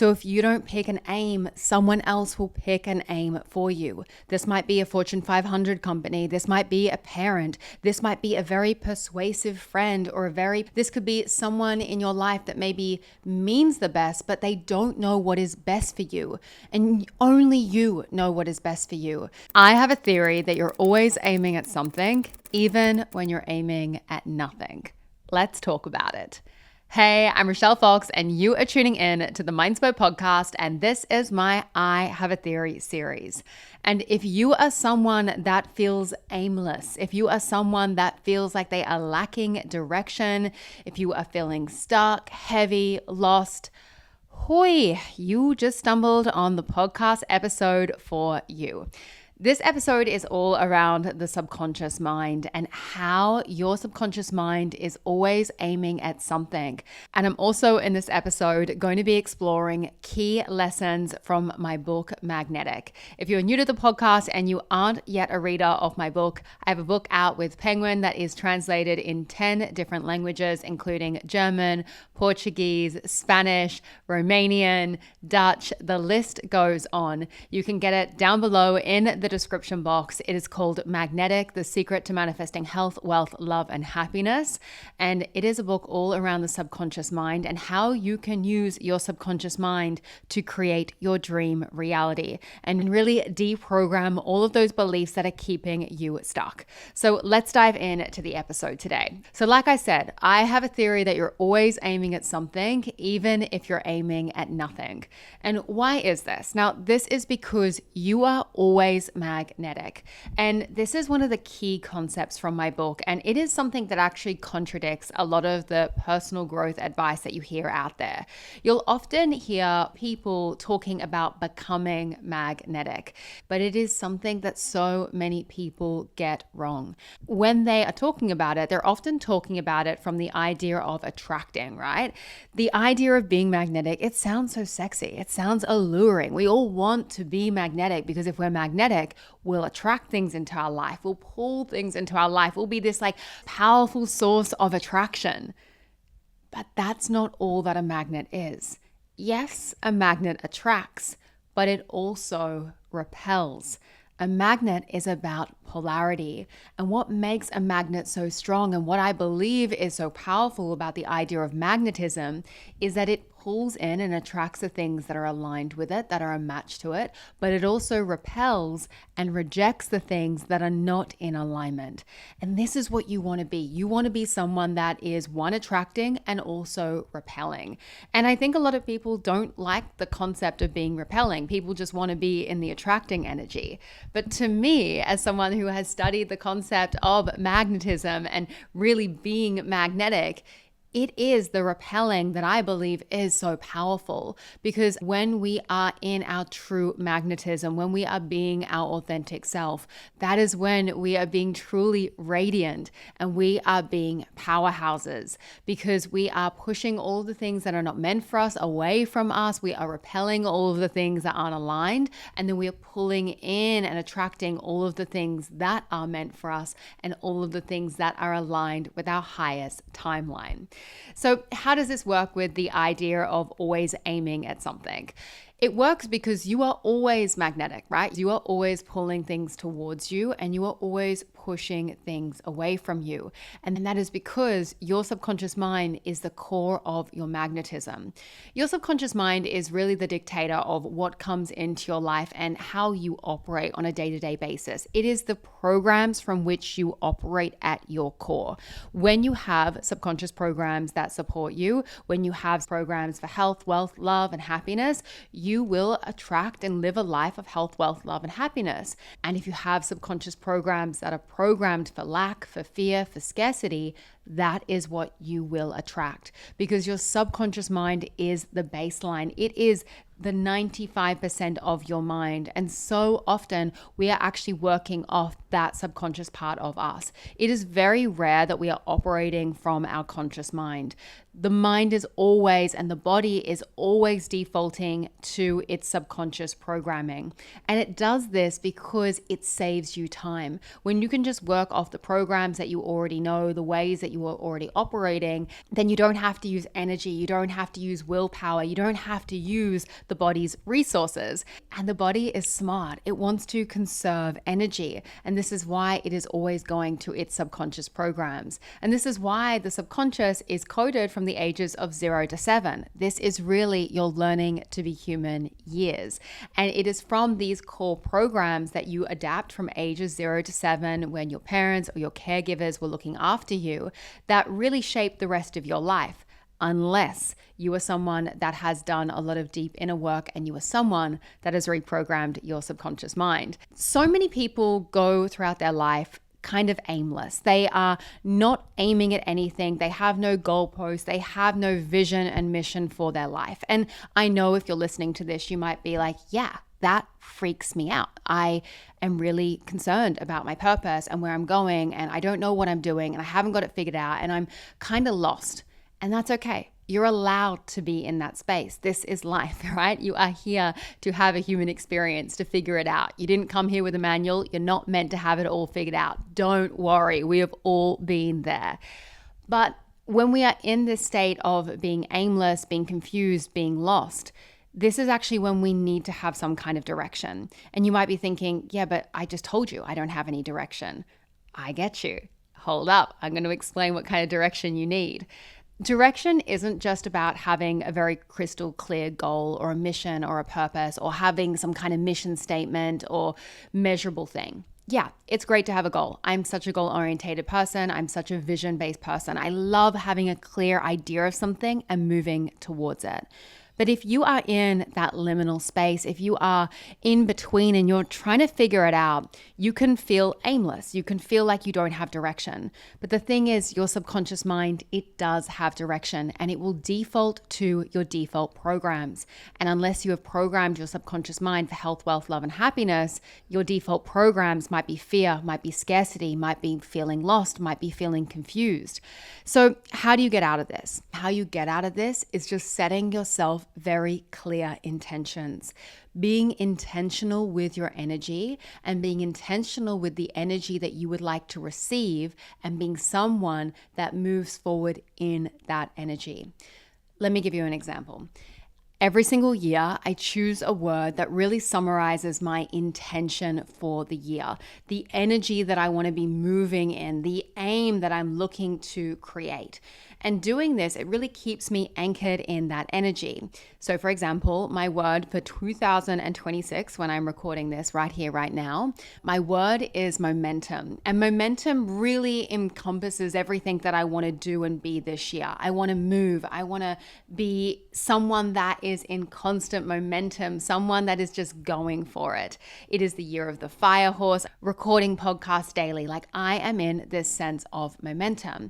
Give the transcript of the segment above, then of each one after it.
So if you don't pick an aim, someone else will pick an aim for you. This might be a Fortune 500 company. This might be a parent. This might be a very persuasive friend, or this could be someone in your life that maybe means the best, but they don't know what is best for you. And only you know what is best for you. I have a theory that you're always aiming at something, even when you're aiming at nothing. Let's talk about it. Hey, I'm Rochelle Fox, and you are tuning in to the Mindspo podcast, and this is my I Have a Theory series. And if you are someone that feels aimless, if you are someone that feels like they are lacking direction, if you are feeling stuck, heavy, lost, you just stumbled on the podcast episode for you. This episode is all around the subconscious mind and how your subconscious mind is always aiming at something. And I'm also in this episode going to be exploring key lessons from my book, Magnetic. If you're new to the podcast and you aren't yet a reader of my book, I have a book out with Penguin that is translated in 10 different languages, including German, Portuguese, Spanish, Romanian, Dutch. The list goes on. You can get it down below in the description box. It is called Magnetic, The Secret to Manifesting Health, Wealth, Love, and Happiness. And it is a book all around the subconscious mind and how you can use your subconscious mind to create your dream reality and really deprogram all of those beliefs that are keeping you stuck. So let's dive into the episode today. So like I said, I have a theory that you're always aiming at something, even if you're aiming at nothing. And why is this? Now, this is because you are always magnetic. And this is one of the key concepts from my book. And it is something that actually contradicts a lot of the personal growth advice that you hear out there. You'll often hear people talking about becoming magnetic, but it is something that so many people get wrong. When they are talking about it, they're often talking about it from the idea of attracting, right? The idea of being magnetic, it sounds so sexy. It sounds alluring. We all want to be magnetic because if we're magnetic, we'll attract things into our life. We'll pull things into our life. We'll be this powerful source of attraction. But that's not all that a magnet is. Yes, a magnet attracts, but it also repels. A magnet is about polarity. And what makes a magnet so strong and what I believe is so powerful about the idea of magnetism is that it pulls in and attracts the things that are aligned with it, that are a match to it, but it also repels and rejects the things that are not in alignment. And this is what you want to be. You want to be someone that is one, attracting and also repelling. And I think a lot of people don't like the concept of being repelling. People just want to be in the attracting energy. But to me, as someone who has studied the concept of magnetism and really being magnetic, it is the repelling that I believe is so powerful, because when we are in our true magnetism, when we are being our authentic self, that is when we are being truly radiant and we are being powerhouses, because we are pushing all the things that are not meant for us away from us. We are repelling all of the things that aren't aligned, and then we are pulling in and attracting all of the things that are meant for us and all of the things that are aligned with our highest timeline. So how does this work with the idea of always aiming at something? It works because you are always magnetic, right? You are always pulling things towards you and you are always pushing things away from you. And that is because your subconscious mind is the core of your magnetism. Your subconscious mind is really the dictator of what comes into your life and how you operate on a day-to-day basis. It is the programs from which you operate at your core. When you have subconscious programs that support you, when you have programs for health, wealth, love, and happiness, you will attract and live a life of health, wealth, love, and happiness. And if you have subconscious programs that are programmed for lack, for fear, for scarcity, that is what you will attract, because your subconscious mind is the baseline. It is the 95% of your mind. And so often we are actually working off that subconscious part of us. It is very rare that we are operating from our conscious mind. The mind is always, and the body is always defaulting to its subconscious programming. And it does this because it saves you time. When you can just work off the programs that you already know, the ways that you you are already operating, then you don't have to use energy. You don't have to use willpower. You don't have to use the body's resources. And the body is smart. It wants to conserve energy. And this is why it is always going to its subconscious programs. And this is why the subconscious is coded from the ages of 0 to 7. This is really your learning to be human years. And it is from these core programs that you adapt from ages 0 to 7 when your parents or your caregivers were looking after you that really shape the rest of your life. Unless you are someone that has done a lot of deep inner work and you are someone that has reprogrammed your subconscious mind. So many people go throughout their life kind of aimless. They are not aiming at anything. They have no goalposts. They have no vision and mission for their life. And I know if you're listening to this, you might be like, yeah, that freaks me out. I am really concerned about my purpose and where I'm going, and I don't know what I'm doing, and I haven't got it figured out, and I'm kind of lost. And that's okay. You're allowed to be in that space. This is life, right? You are here to have a human experience, to figure it out. You didn't come here with a manual. You're not meant to have it all figured out. Don't worry. We have all been there. But when we are in this state of being aimless, being confused, being lost, this is actually when we need to have some kind of direction. And you might be thinking, yeah, but I just told you I don't have any direction. I get you. Hold up. I'm going to explain what kind of direction you need. Direction isn't just about having a very crystal clear goal or a mission or a purpose or having some kind of mission statement or measurable thing. Yeah, it's great to have a goal. I'm such a goal-oriented person. I'm such a vision-based person. I love having a clear idea of something and moving towards it. But if you are in that liminal space, if you are in between and you're trying to figure it out, you can feel aimless. You can feel like you don't have direction. But the thing is, your subconscious mind, it does have direction, and it will default to your default programs. And unless you have programmed your subconscious mind for health, wealth, love, and happiness, your default programs might be fear, might be scarcity, might be feeling lost, might be feeling confused. So how do you get out of this? How you get out of this is just setting yourself very clear intentions. Being intentional with your energy and being intentional with the energy that you would like to receive, and being someone that moves forward in that energy. Let me give you an example. Every single year, I choose a word that really summarizes my intention for the year, the energy that I want to be moving in, the aim that I'm looking to create. And doing this, it really keeps me anchored in that energy. So for example, my word for 2026, when I'm recording this right here, right now, my word is momentum. And momentum really encompasses everything that I want to do and be this year. I want to move. I want to be someone that is in constant momentum, someone that is just going for it. It is the year of the fire horse, recording podcasts daily. Like, I am in this sense of momentum.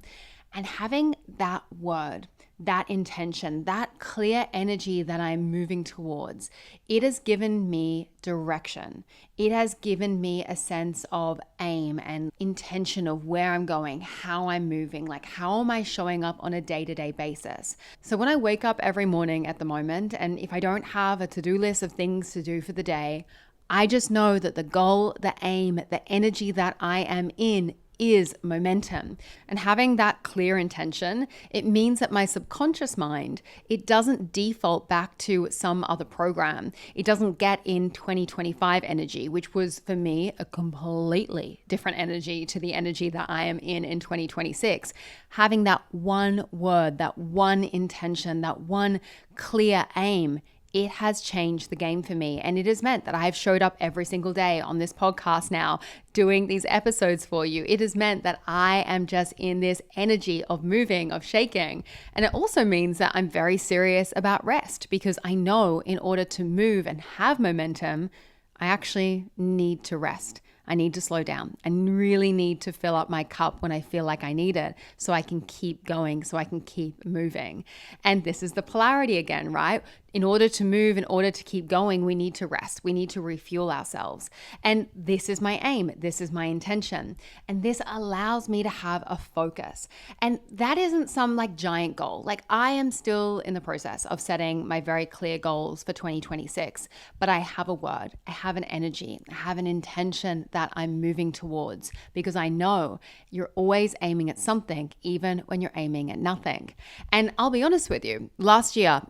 And having that word, that intention, that clear energy that I'm moving towards, it has given me direction. It has given me a sense of aim and intention of where I'm going, how I'm moving, like how am I showing up on a day-to-day basis. So when I wake up every morning at the moment, and if I don't have a to-do list of things to do for the day, I just know that the goal, the aim, the energy that I am in is momentum. And having that clear intention, it means that my subconscious mind, it doesn't default back to some other program. It doesn't get in 2025 energy, which was for me a completely different energy to the energy that I am in 2026. Having that one word, that one intention, that one clear aim, it has changed the game for me. And it has meant that I've showed up every single day on this podcast now, doing these episodes for you. It has meant that I am just in this energy of moving, of shaking. And it also means that I'm very serious about rest, because I know in order to move and have momentum, I actually need to rest. I need to slow down. I really need to fill up my cup when I feel like I need it, so I can keep going, so I can keep moving. And this is the polarity again, right? In order to move, in order to keep going, we need to rest. We need to refuel ourselves. And this is my aim. This is my intention. And this allows me to have a focus. And that isn't some like giant goal. Like, I am still in the process of setting my very clear goals for 2026, but I have a word, I have an energy, I have an intention that that I'm moving towards, because I know you're always aiming at something, even when you're aiming at nothing. And I'll be honest with you, last year,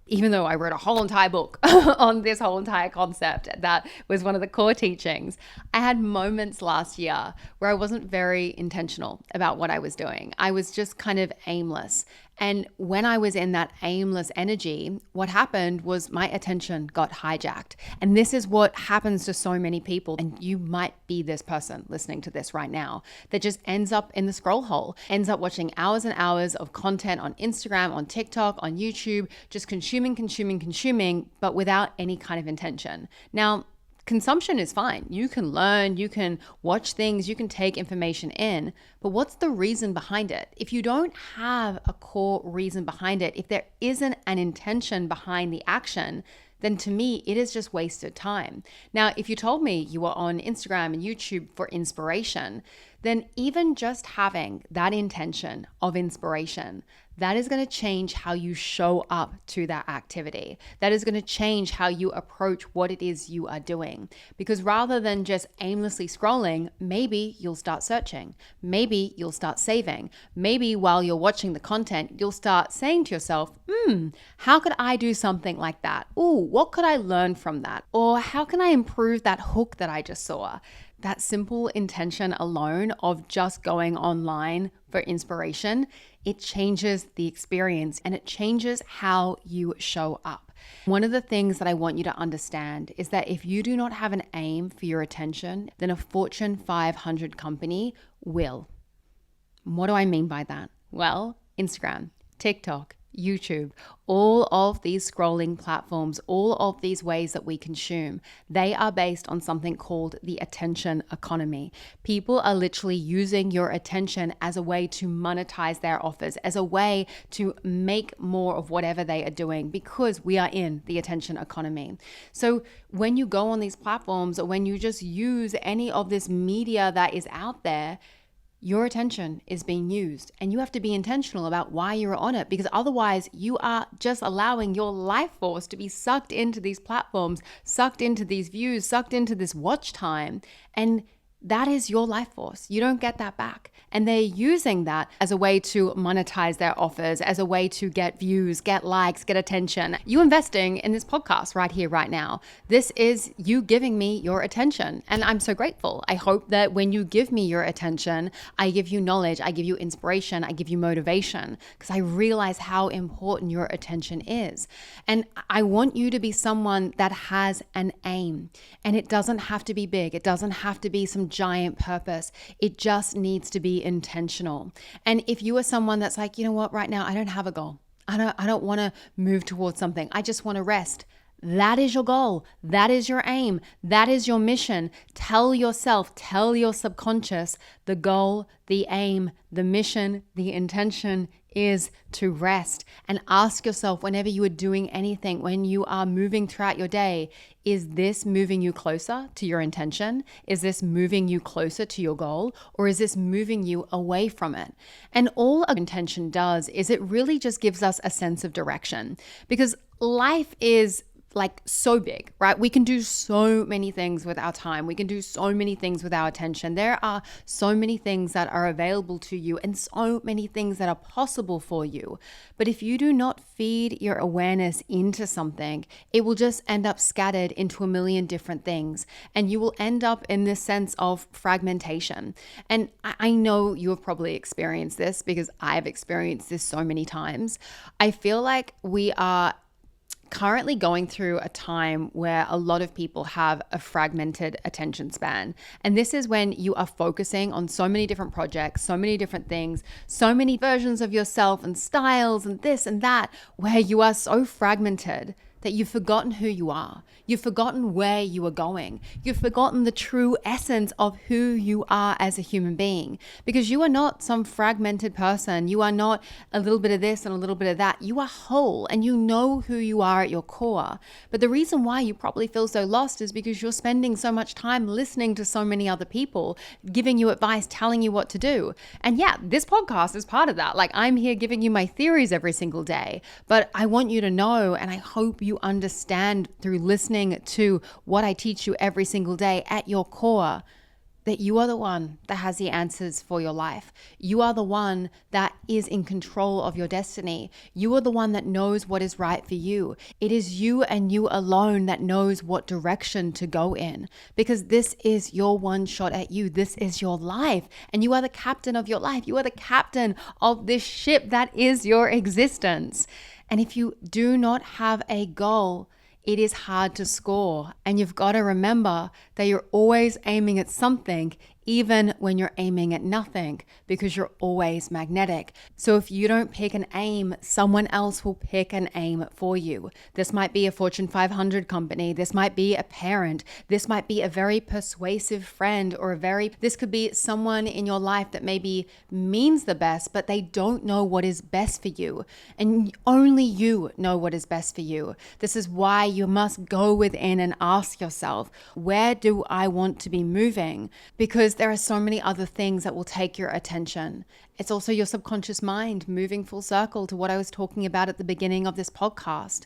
even though I wrote a whole entire book on this whole entire concept, that was one of the core teachings, I had moments last year where I wasn't very intentional about what I was doing. I was just kind of aimless. And when I was in that aimless energy, what happened was my attention got hijacked. And this is what happens to so many people. And you might be this person listening to this right now that just ends up in the scroll hole, ends up watching hours and hours of content on Instagram, on TikTok, on YouTube, just consuming, but without any kind of intention. Now, consumption is fine. You can learn, you can watch things, you can take information in, but what's the reason behind it? If you don't have a core reason behind it, if there isn't an intention behind the action, then to me, it is just wasted time. Now, if you told me you were on Instagram and YouTube for inspiration, then even just having that intention of inspiration, that is going to change how you show up to that activity. That is going to change how you approach what it is you are doing. Because rather than just aimlessly scrolling, maybe you'll start searching. Maybe you'll start saving. Maybe while you're watching the content, you'll start saying to yourself, how could I do something like that? Ooh, what could I learn from that? Or how can I improve that hook that I just saw? That simple intention alone of just going online for inspiration, it changes the experience and it changes how you show up. One of the things that I want you to understand is that if you do not have an aim for your attention, then a Fortune 500 company will. What do I mean by that? Well, Instagram, TikTok, YouTube, all of these scrolling platforms, all of these ways that we consume, they are based on something called the attention economy. People are literally using your attention as a way to monetize their offers, as a way to make more of whatever they are doing, because we are in the attention economy. So when you go on these platforms, or when you just use any of this media that is out there, your attention is being used, and you have to be intentional about why you're on it, because otherwise you are just allowing your life force to be sucked into these platforms, sucked into these views, sucked into this watch time, and that is your life force. You don't get that back. And they're using that as a way to monetize their offers, as a way to get views, get likes, get attention. You investing in this podcast right here, right now. This is you giving me your attention. And I'm so grateful. I hope that when you give me your attention, I give you knowledge, I give you inspiration, I give you motivation, because I realize how important your attention is. And I want you to be someone that has an aim. And it doesn't have to be big. It doesn't have to be some giant purpose. It just needs to be intentional. And if you are someone that's like, you know what, right now I don't have a goal. I don't want to move towards something. I just want to rest. That is your goal. That is your aim. That is your mission. Tell yourself, tell your subconscious, the goal, the aim, the mission, the intention is to rest. And ask yourself, whenever you are doing anything, when you are moving throughout your day, is this moving you closer to your intention? Is this moving you closer to your goal? Or is this moving you away from it? And all our intention does is it really just gives us a sense of direction, because life is like so big, right? We can do so many things with our time. We can do so many things with our attention. There are so many things that are available to you and so many things that are possible for you. But if you do not feed your awareness into something, it will just end up scattered into a million different things. And you will end up in this sense of fragmentation. And I know you have probably experienced this, because I've experienced this so many times. I feel like we are currently going through a time where a lot of people have a fragmented attention span. And this is when you are focusing on so many different projects, so many different things, so many versions of yourself and styles and this and that, where you are so fragmented that you've forgotten who you are. You've forgotten where you are going. You've forgotten the true essence of who you are as a human being, because you are not some fragmented person. You are not a little bit of this and a little bit of that. You are whole, and you know who you are at your core. But the reason why you probably feel so lost is because you're spending so much time listening to so many other people, giving you advice, telling you what to do. And yeah, this podcast is part of that. Like, I'm here giving you my theories every single day, but I want you to know, and I hope you you understand through listening to what I teach you every single day at your core that you are the one that has the answers for your life. You are the one that is in control of your destiny. You are the one that knows what is right for you. It is you and you alone that knows what direction to go in, because this is your one shot at you. This is your life, and you are the captain of your life. You are the captain of this ship that is your existence. And if you do not have a goal, it is hard to score. And you've got to remember that you're always aiming at something, even when you're aiming at nothing, because you're always magnetic. So if you don't pick an aim, someone else will pick an aim for you. This might be a Fortune 500 company. This might be a parent. This might be a very persuasive friend, or this could be someone in your life that maybe means the best, but they don't know what is best for you. And only you know what is best for you. This is why you must go within and ask yourself, where do I want to be moving? Because there are so many other things that will take your attention. It's also your subconscious mind, moving full circle to what I was talking about at the beginning of this podcast.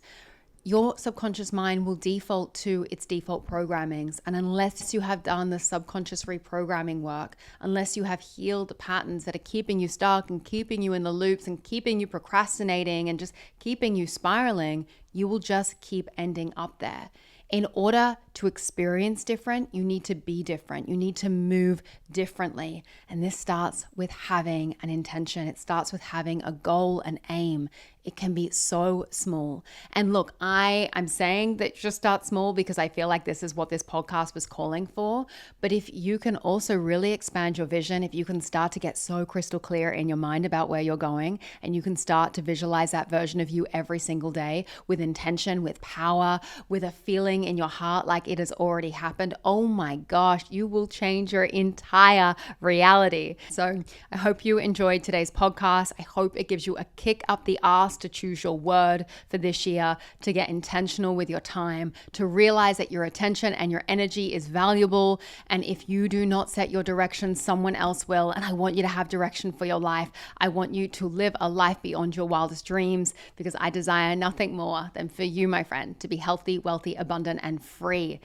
Your subconscious mind will default to its default programmings. And unless you have done the subconscious reprogramming work, unless you have healed the patterns that are keeping you stuck and keeping you in the loops and keeping you procrastinating and just keeping you spiraling, you will just keep ending up there. In order to experience different, you need to be different. You need to move differently. And this starts with having an intention. It starts with having a goal, an aim. It can be so small. And look, I'm saying that just start small because I feel like this is what this podcast was calling for. But if you can also really expand your vision, if you can start to get so crystal clear in your mind about where you're going, and you can start to visualize that version of you every single day with intention, with power, with a feeling in your heart like it has already happened, oh my gosh, you will change your entire reality. So I hope you enjoyed today's podcast. I hope it gives you a kick up the ass to choose your word for this year, to get intentional with your time, to realize that your attention and your energy is valuable. And if you do not set your direction, someone else will. And I want you to have direction for your life. I want you to live a life beyond your wildest dreams, because I desire nothing more than for you, my friend, to be healthy, wealthy, abundant, and free.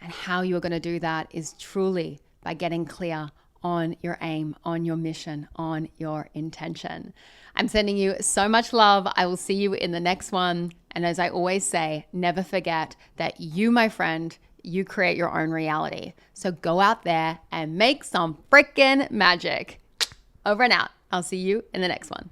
And how you're going to do that is truly by getting clear on your aim, on your mission, on your intention. I'm sending you so much love. I will see you in the next one. And as I always say, never forget that you, my friend, you create your own reality. So go out there and make some freaking magic. Over and out. I'll see you in the next one.